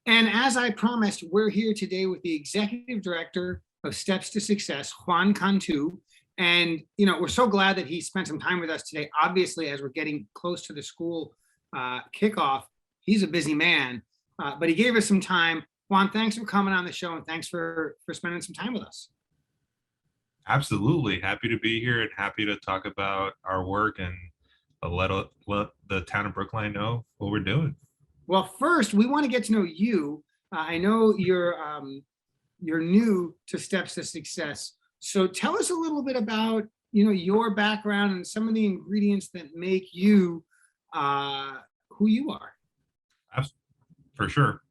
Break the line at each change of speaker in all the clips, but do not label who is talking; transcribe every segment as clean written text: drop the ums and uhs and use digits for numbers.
And as I promised, we're here today with the Executive Director of Steps to Success, Juan Cantu. And, we're so glad that he spent some time with us today. Obviously, as we're getting close to the school kickoff, he's a busy man, but he gave us some time. Juan, thanks for coming on the show and thanks for spending some time with us.
Absolutely. Happy to be here and happy to talk about our work and let the town of Brookline know what we're doing.
Well, first, we want to get to know you. I know you're new to Steps to Success. So tell us a little bit about your background and some of the ingredients that make you who you are.
For sure.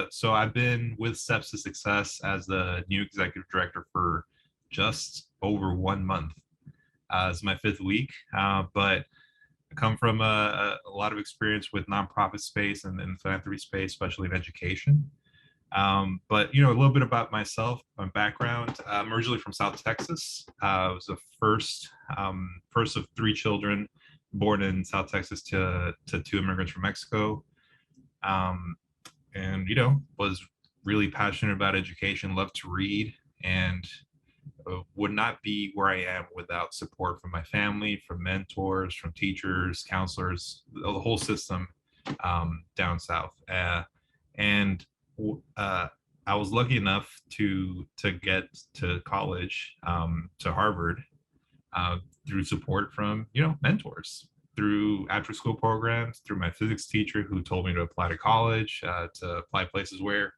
So I've been with Steps to Success as the new executive director for just over 1 month. It's my 5th week, but I come from a lot of experience with nonprofit space and philanthropy space, especially in education. But a little bit about myself, my background. I'm originally from South Texas. I was the first of 3 children born in South Texas to 2 immigrants from Mexico. And was really passionate about education, loved to read, and would not be where I am without support from my family, from mentors, from teachers, counselors, the whole system down south. And I was lucky enough to get to college, to Harvard, through support from mentors, through after school programs, through my physics teacher who told me to apply to college, to apply places where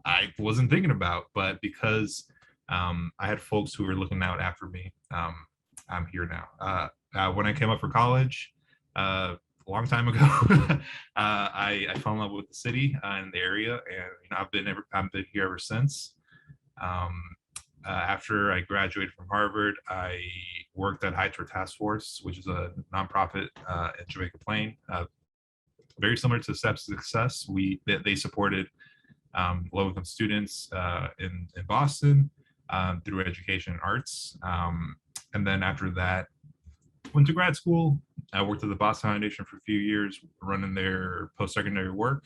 I wasn't thinking about, but because I had folks who were looking out after me, I'm here now. When I came up for college, a long time ago, I fell in love with the city and the area, and I've been here ever since. After I graduated from Harvard, I worked at High Task Force, which is a nonprofit in Jamaica Plain, very similar to Steps to Success. They supported low-income students in Boston through education and arts. And then after that, went to grad school. I worked at the Boston Foundation for a few years, running their post-secondary work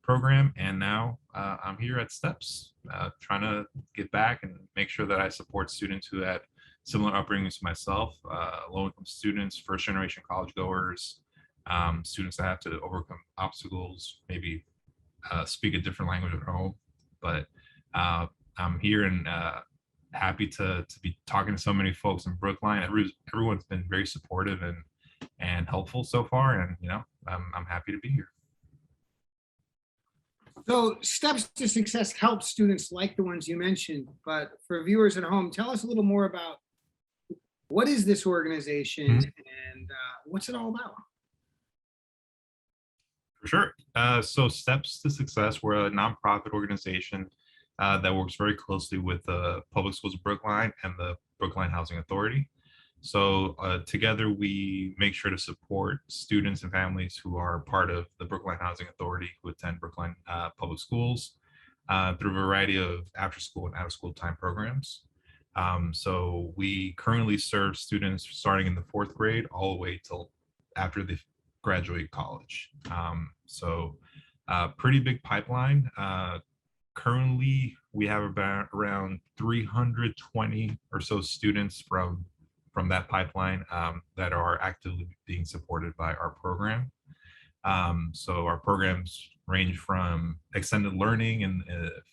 program. And now I'm here at Steps, trying to get back and make sure that I support students who had similar upbringings to myself, low-income students, first-generation college goers, students that have to overcome obstacles, maybe speak a different language at home. But I'm here and happy to be talking to so many folks in Brookline. Everyone's been very supportive and helpful so far, and I'm happy to be here.
So Steps to Success helps students like the ones you mentioned, but for viewers at home, tell us a little more about what is this organization and what's it all about?
For sure. So Steps to Success, we're a nonprofit organization that works very closely with the Public Schools of Brookline and the Brookline Housing Authority. So together we make sure to support students and families who are part of the Brookline Housing Authority who attend Brookline Public Schools through a variety of after school and out of school time programs. So we currently serve students starting in the 4th grade all the way till after they graduate college. So pretty big pipeline. Currently, we have about around 320 or so students from that pipeline that are actively being supported by our program. So our programs range from extended learning and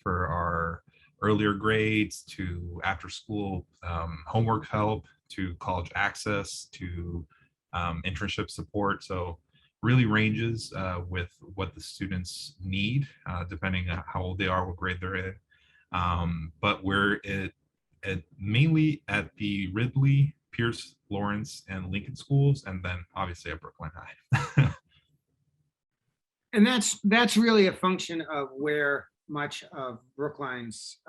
for our earlier grades to after school homework help to college access to internship support. So really ranges with what the students need, depending on how old they are, what grade they're in. But we're mainly at the Ridley, Pierce, Lawrence, and Lincoln schools, and then obviously at Brookline High.
And that's really a function of where much of Brookline's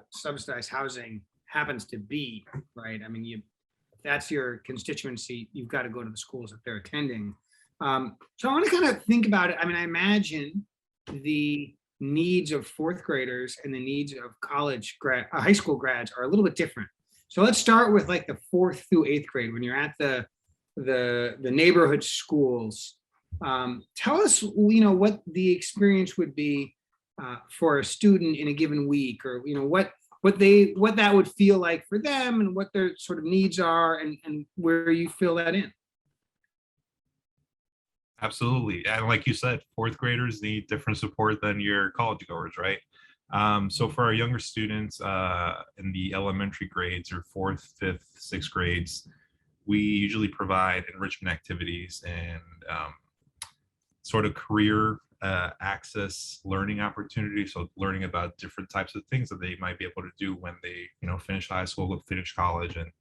subsidized housing happens to be, right? I mean, if that's your constituency, you've got to go to the schools that they're attending. So I want to kind of think about it. I mean, I imagine the needs of 4th graders and the needs of high school grads are a little bit different. So let's start with like the 4th through 8th grade when you're at the neighborhood schools. Tell us, what the experience would be for a student in a given week, or what that would feel like for them, and what their sort of needs are, and where you fill that in.
Absolutely. And like you said, fourth graders need different support than your college goers, right? So for our younger students in the elementary grades or fourth, fifth, sixth grades, we usually provide enrichment activities and sort of career access learning opportunities. So learning about different types of things that they might be able to do when they, finish high school, finish college, and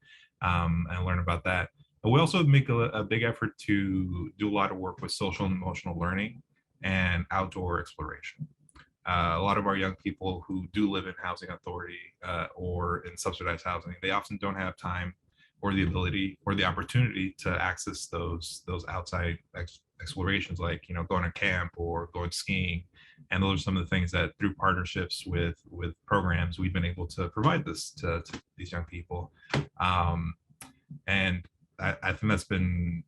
learn about that. But we also make a big effort to do a lot of work with social and emotional learning and outdoor exploration. A lot of our young people who do live in housing authority or in subsidized housing, they often don't have time or the ability or the opportunity to access those outside explorations, like going to camp or going skiing. And those are some of the things that through partnerships with programs we've been able to provide this to these young people. And I think that's been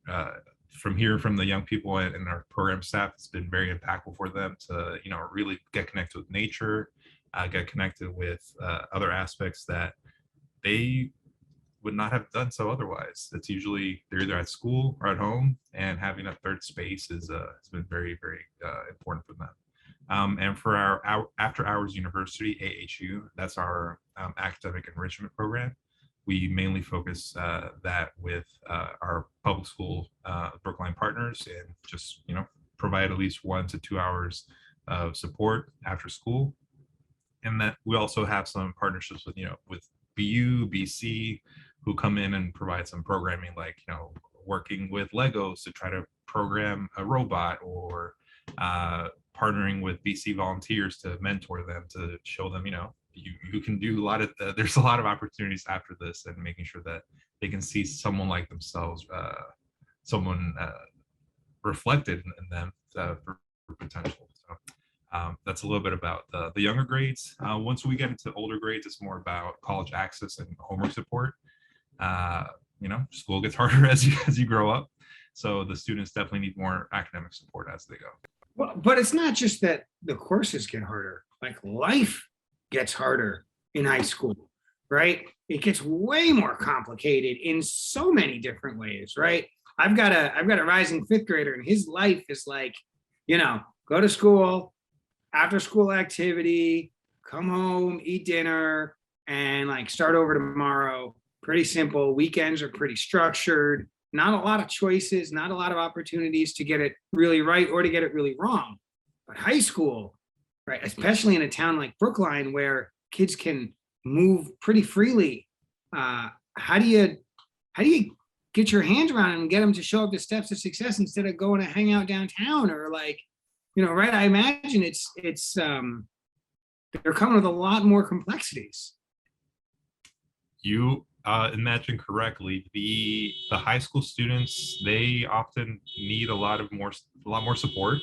from the young people and our program staff, it's been very impactful for them to really get connected with nature, get connected with other aspects that they would not have done so otherwise. It's usually they're either at school or at home, and having a third space has been very, very important for them. And for our after hours university, AHU, that's our academic enrichment program. We mainly focus that with our public school Brookline partners, and just provide at least 1 to 2 hours of support after school. And that we also have some partnerships with BU, BC, who come in and provide some programming, like working with Legos to try to program a robot, or partnering with BC volunteers to mentor them, to show them you can do a lot of there's a lot of opportunities after this, and making sure that they can see someone like themselves, someone reflected in them for potential. So that's a little bit about the younger grades. Once we get into older grades, it's more about college access and homework support. School gets harder as you grow up, so the students definitely need more academic support as they go.
Well, but it's not just that the courses get harder, like life gets harder in high school, right? It gets way more complicated in so many different ways, right? I've got a rising fifth grader, and his life is like, go to school, after school activity, come home, eat dinner, and like start over tomorrow. Pretty simple. Weekends are pretty structured. Not a lot of choices, not a lot of opportunities to get it really right or to get it really wrong. But high school, right, especially in a town like Brookline, where kids can move pretty freely, how do you get your hands around and get them to show up the steps to success instead of going to hang out downtown, or like, right? I imagine it's they're coming with a lot more complexities.
You imagine correctly. The high school students, they often need a lot more support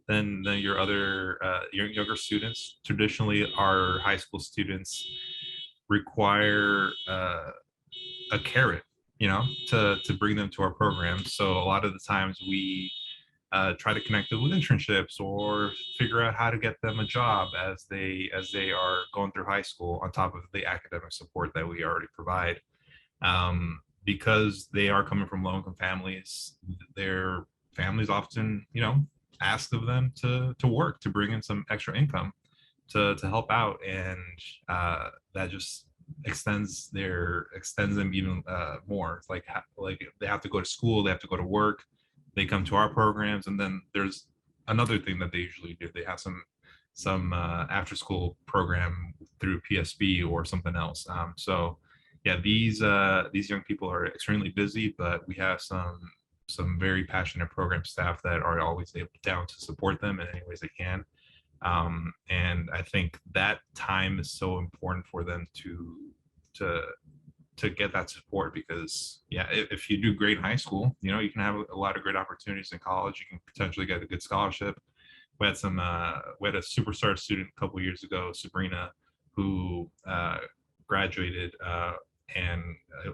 than your other your younger students. Traditionally, our high school students require a carrot, to bring them to our program. So a lot of the times we try to connect them with internships, or figure out how to get them a job as they are going through high school, on top of the academic support that we already provide. Because they are coming from low income families, their families often ask of them to work, to bring in some extra income to help out, and that just extends them even more. It's like they have to go to school, they have to go to work, they come to our programs, and then there's another thing that they usually do. They have some after school program through PSB or something else. So yeah, these young people are extremely busy, but we have some very passionate program staff that are always down to support them in any ways they can. And I think that time is so important for them to get that support, because yeah, if you do great in high school, you can have a lot of great opportunities in college. You can potentially get a good scholarship. We had a superstar student a couple years ago, Sabrina, who graduated and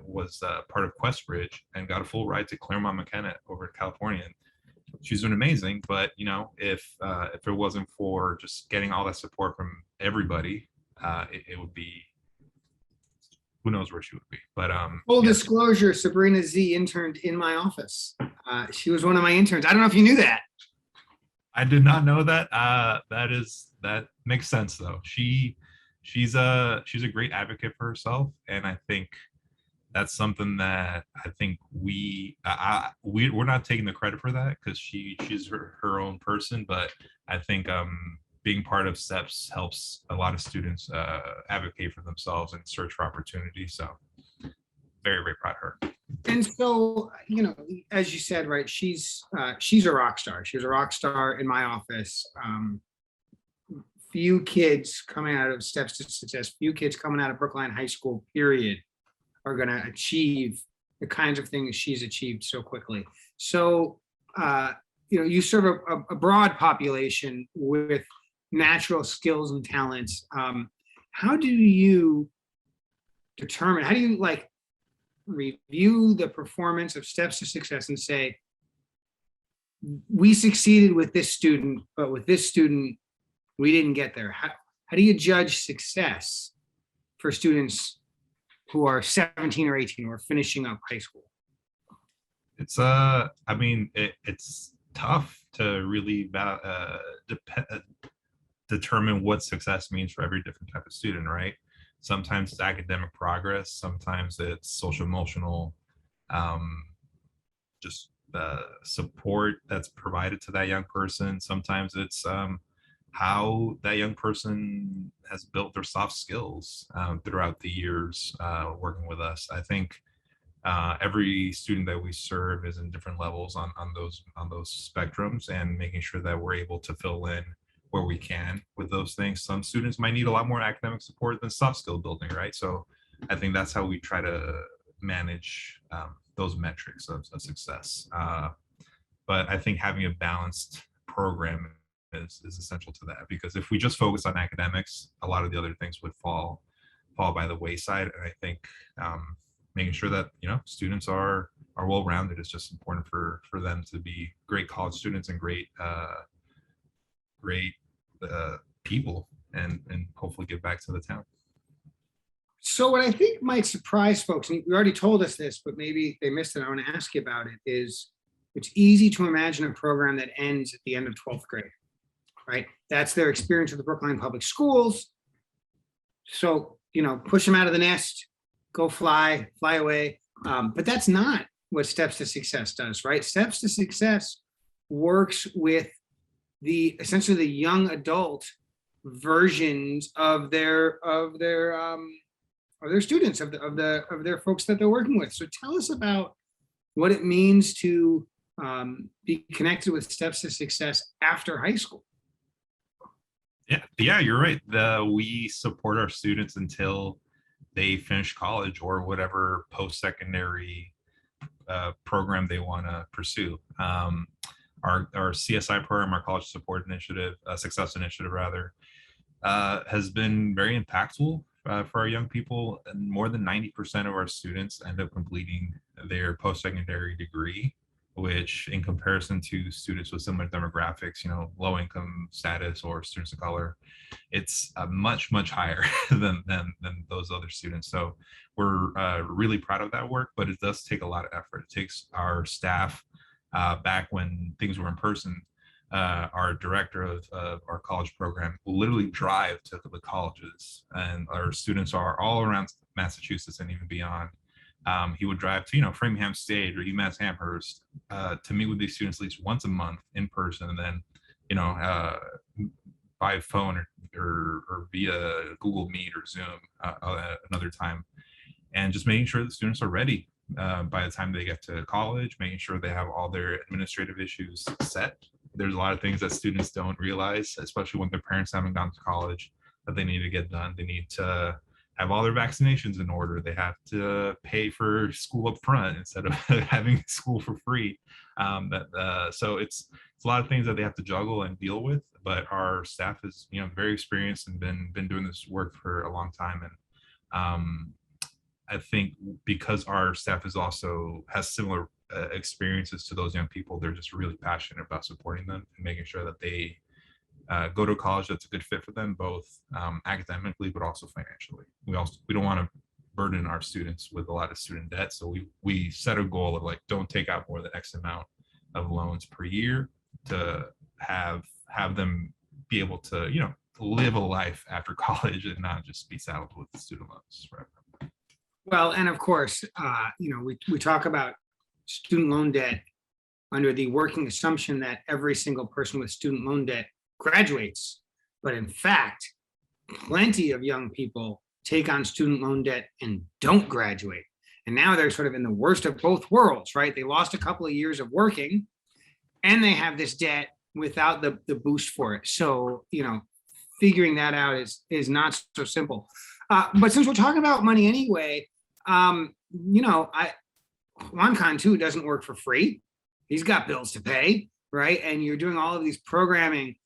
was part of Questbridge, and got a full ride to Claremont McKenna over in California. she's doing amazing. But if it wasn't for just getting all that support from everybody, it would be, who knows where she would be. But
Full
yeah,
disclosure, Sabrina Z interned in my office. She was one of my interns. I don't know if you knew that.
I did not know that. That makes sense though. She's a great advocate for herself, and I think that's something that I think we're not taking the credit for that, because she's her own person. But I think being part of STEPS helps a lot of students advocate for themselves and search for opportunities. So very, very proud of her.
And so, as you said, right, she's a rock star. She was a rock star in my office. Few kids coming out of Steps to Success, few kids coming out of Brookline High School, period, are going to achieve the kinds of things she's achieved so quickly. So, you serve a broad population with natural skills and talents. How do you determine, how do you review the performance of Steps to Success and say, we succeeded with this student, but with this student, we didn't get there? How do you judge success for students who are 17 or 18 or finishing up high school?
It's it's tough to really determine what success means for every different type of student, right? Sometimes it's academic progress, sometimes it's social emotional, just the support that's provided to that young person. Sometimes it's how that young person has built their soft skills throughout the years working with us. I think every student that we serve is in different levels on those spectrums, and making sure that we're able to fill in where we can with those things. Some students might need a lot more academic support than soft skill building, right? So I think that's how we try to manage those metrics of success. But I think having a balanced program is essential to that, because if we just focus on academics, a lot of the other things would fall by the wayside. And I think making sure that students are well-rounded is just important for them to be great college students and great people, and hopefully give back to the town.
So what I think might surprise folks, and you already told us this, but maybe they missed it, I want to ask you about it, is it's easy to imagine a program that ends at the end of 12th grade, right? That's their experience with the Brookline Public Schools. So, push them out of the nest, go fly away. But that's not what Steps to Success does, right? Steps to Success works with essentially the young adult versions of their students, of their folks that they're working with. So tell us about what it means to be connected with Steps to Success after high school.
Yeah, you're right. We support our students until they finish college or whatever post-secondary program they want to pursue. Our CSI program, our College Support Initiative, Success Initiative rather, has been very impactful for our young people. And more than 90% of our students end up completing their post-secondary degree, which in comparison to students with similar demographics, low income status or students of color, it's much higher than those other students. So we're really proud of that work, but it does take a lot of effort. It takes our staff, back when things were in person, our director of our college program will literally drive to the colleges, and our students are all around Massachusetts and even beyond. He would drive to Framingham State or UMass Amherst to meet with these students at least once a month in person, and then by phone or via Google Meet or Zoom another time, and just making sure the students are ready by the time they get to college, making sure they have all their administrative issues set. There's a lot of things that students don't realize, especially when their parents haven't gone to college, that they need to get done. They need to have all their vaccinations in order. They have to pay for school up front instead of having school for free. So it's a lot of things that they have to juggle and deal with. But our staff is very experienced and been doing this work for a long time. And I think because our staff has similar experiences to those young people. They're just really passionate about supporting them and making sure that they go to college that's a good fit for them, both academically but also financially. We don't want to burden our students with a lot of student debt, so we set a goal of like, don't take out more than X amount of loans per year to have them be able to, you know, live a life after college and not just be saddled with student loans. Right.
Well, and of course, you know, we talk about student loan debt under the working assumption that every single person with student loan debt graduates. But in fact, plenty of young people take on student loan debt and don't graduate. And now they're sort of in the worst of both worlds, right? They lost a couple of years of working and they have this debt without the boost for it. So, you know, figuring that out is not so simple. But since we're talking about money anyway, you know, Juan Cantu doesn't work for free. He's got bills to pay, right? And you're doing all of these programming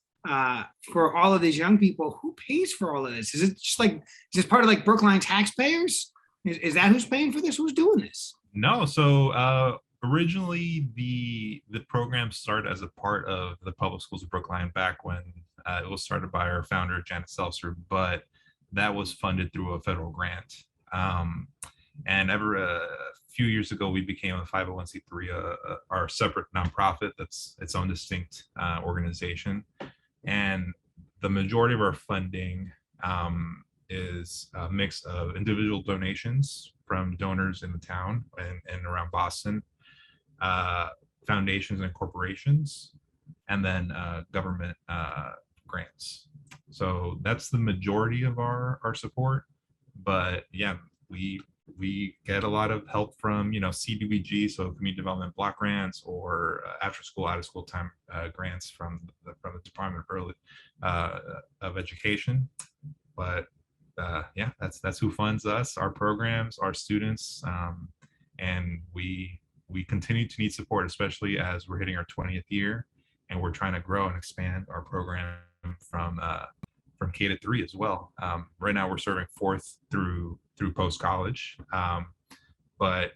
for all of these young people. Who pays for all of this? Is it just like, is this part of like Brookline taxpayers? Is that who's paying for this? Who's doing this?
No, so originally the program started as a part of the public schools of Brookline back when it was started by our founder Janet Seltzer, but that was funded through a federal grant. And a few years ago, we became a 501c3, our separate nonprofit that's its own distinct organization. And the majority of our funding is a mix of individual donations from donors in the town and around Boston, foundations and corporations, and then government grants. So that's the majority of our support. But yeah, we get a lot of help from, you know, CDBG, so community development block grants, or after school, out of school time grants from the Department of Education. But yeah, that's who funds us, our programs, our students, and we continue to need support, especially as we're hitting our 20th year and we're trying to grow and expand our program from K to 3 as well. Right now we're serving 4th through post-college, but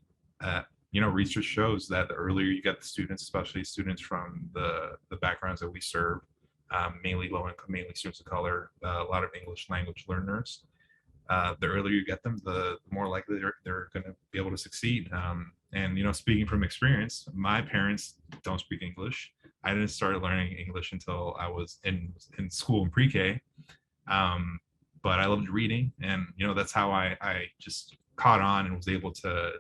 you know, research shows that the earlier you get the students, especially students from the backgrounds that we serve, mainly low income, mainly students of color, a lot of English language learners, the earlier you get them, the more likely they're going to be able to succeed. And you know, speaking from experience, my parents don't speak English. I didn't start learning English until I was in school in pre-K. But I loved reading, and you know, that's how I just caught on and was able to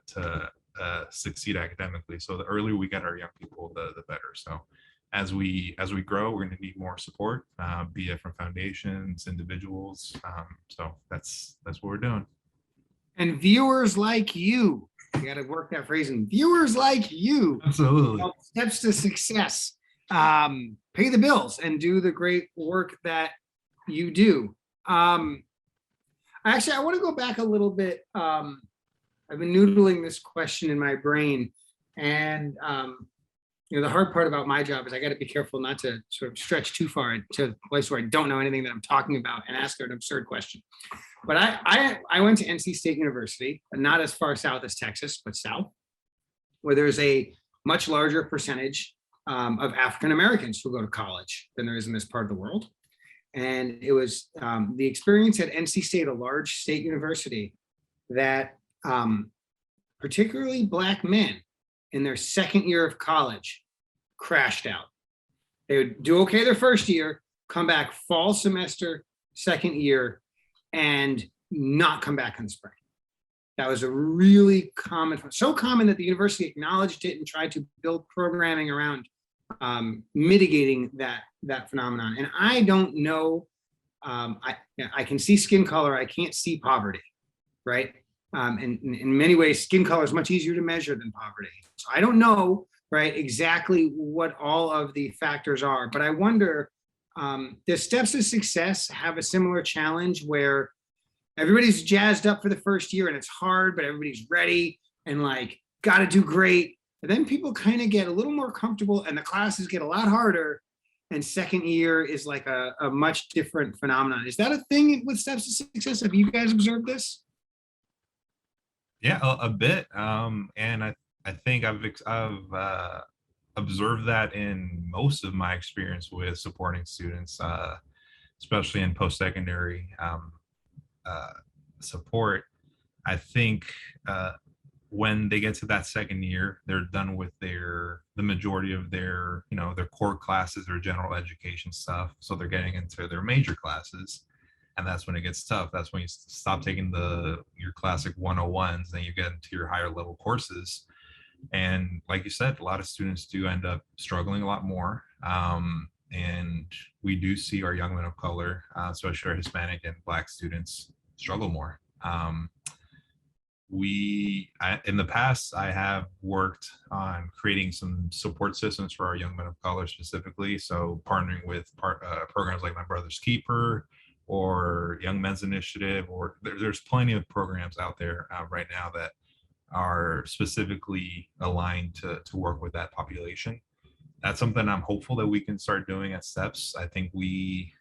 succeed academically. So the earlier we get our young people, the better. So as we grow, we're going to need more support, be it from foundations, individuals. So that's what we're doing.
And viewers like you got to work that phrase in. Viewers like you,
absolutely,
steps to success, pay the bills and do the great work that you do. Actually, I want to go back a little bit. I've been noodling this question in my brain, and you know, the hard part about my job is I got to be careful not to sort of stretch too far to a place where I don't know anything that I'm talking about and ask an absurd question. But I went to NC State University, not as far south as Texas, but south, where there's a much larger percentage of African Americans who go to college than there is in this part of the world. And it was the experience at NC State, a large state university, that particularly Black men in their second year of college crashed out. They would do okay their first year, come back fall semester, second year, and not come back in the spring. That was a really common, so common that the university acknowledged it and tried to build programming around mitigating that phenomenon. And I don't know, I can see skin color, I can't see poverty, right? And in many ways, skin color is much easier to measure than poverty. So I don't know, right, exactly what all of the factors are, but I wonder, does Steps to Success have a similar challenge where everybody's jazzed up for the first year and it's hard, but everybody's ready and like, got to do great. And then people kind of get a little more comfortable and the classes get a lot harder. And second year is like a much different phenomenon. Is that a thing with Steps to Success? Have you guys observed this?
Yeah, a bit. And I think I've observed that in most of my experience with supporting students, especially in post-secondary uh, support. I think when they get to that second year, they're done with the majority of their, their core classes, their general education stuff. So they're getting into their major classes, and that's when it gets tough. That's when you stop taking your classic 101s, then you get into your higher level courses. And like you said, a lot of students do end up struggling a lot more. And we do see our young men of color, especially our Hispanic and Black students, struggle more. In the past, I have worked on creating some support systems for our young men of color specifically. So partnering with programs like My Brother's Keeper or Young Men's Initiative, or there's plenty of programs out there right now that are specifically aligned to work with that population. That's something I'm hopeful that we can start doing at Steps. I think we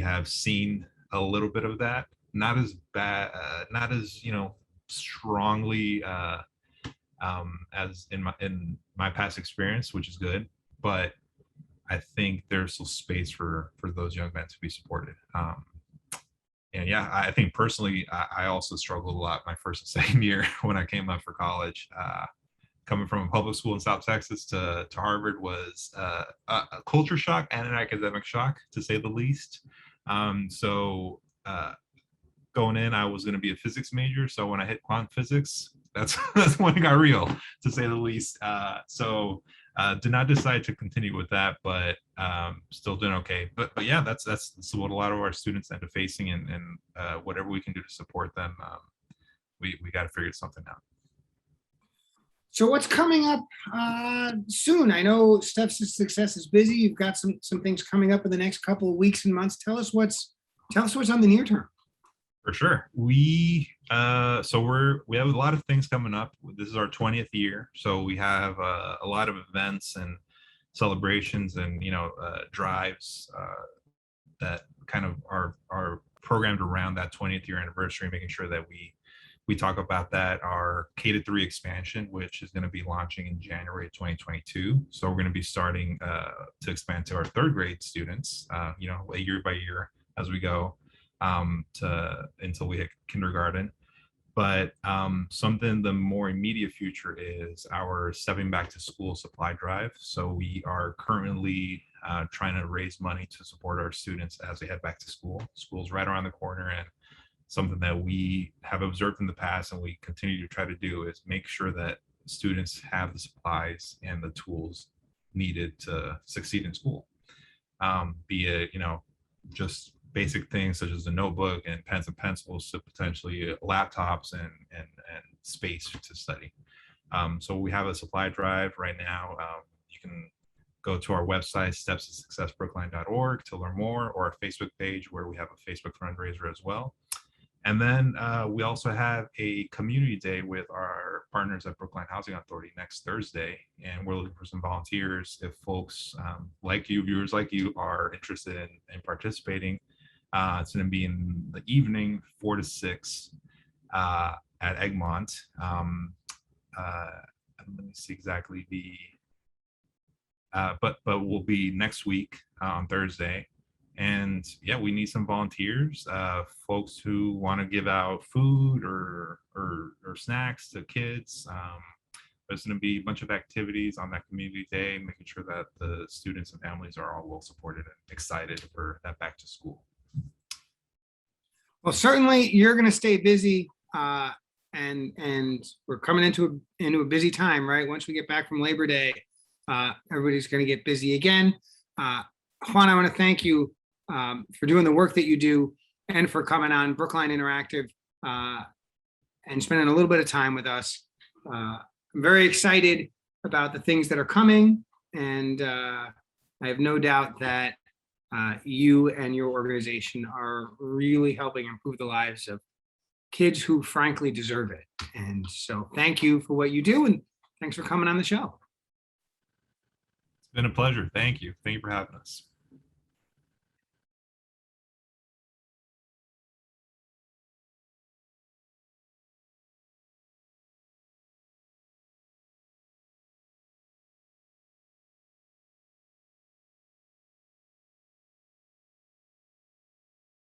have seen a little bit of that, not as bad, not as strongly as in my past experience, which is good. But I think there's still space for those young men to be supported. And yeah, I think personally, I also struggled a lot my first and second year when I came up for college. Coming from a public school in South Texas to Harvard was a culture shock and an academic shock, to say the least. So going in, I was going to be a physics major. So when I hit quantum physics, that's when it got real, to say the least. Did not decide to continue with that, but still doing okay. But yeah, that's what a lot of our students end up facing, and whatever we can do to support them, we got to figure something out.
So what's coming up soon? I know Steps to Success is busy. You've got some things coming up in the next couple of weeks and months. Tell us what's on the near term.
For sure. We have a lot of things coming up. This is our 20th year, so we have a lot of events and celebrations and drives that kind of are programmed around that 20th year anniversary, making sure that we talk about that. Our K-3 expansion, which is going to be launching in January 2022. So we're going to be starting to expand to our third grade students, year by year as we go. Until we hit kindergarten. But something the more immediate future is our Stepping Back to School supply drive. So we are currently trying to raise money to support our students as they head back to school. School's right around the corner, and something that we have observed in the past and we continue to try to do is make sure that students have the supplies and the tools needed to succeed in school. Be it, just basic things such as a notebook and pens and pencils to potentially laptops and space to study. So we have a supply drive right now. You can go to our website, stepstosuccessbrookline.org, to learn more, or our Facebook page where we have a Facebook fundraiser as well. And then we also have a community day with our partners at Brookline Housing Authority next Thursday. And we're looking for some volunteers. If folks like you, viewers like you, are interested in participating, it's going to be in the evening, 4 to 6 at Egmont. Let me see exactly but we'll be next week on Thursday. And yeah, we need some volunteers, folks who want to give out food or snacks to kids. There's going to be a bunch of activities on that community day, making sure that the students and families are all well supported and excited for that back to school.
Well, certainly you're going to stay busy, and we're coming into a busy time, right? Once we get back from Labor Day, everybody's going to get busy again. Juan, I want to thank you for doing the work that you do and for coming on Brookline Interactive and spending a little bit of time with us. I'm very excited about the things that are coming, and I have no doubt that you and your organization are really helping improve the lives of kids who frankly deserve it. And so thank you for what you do, and thanks for coming on the show.
It's been a pleasure. Thank you. Thank you for having us.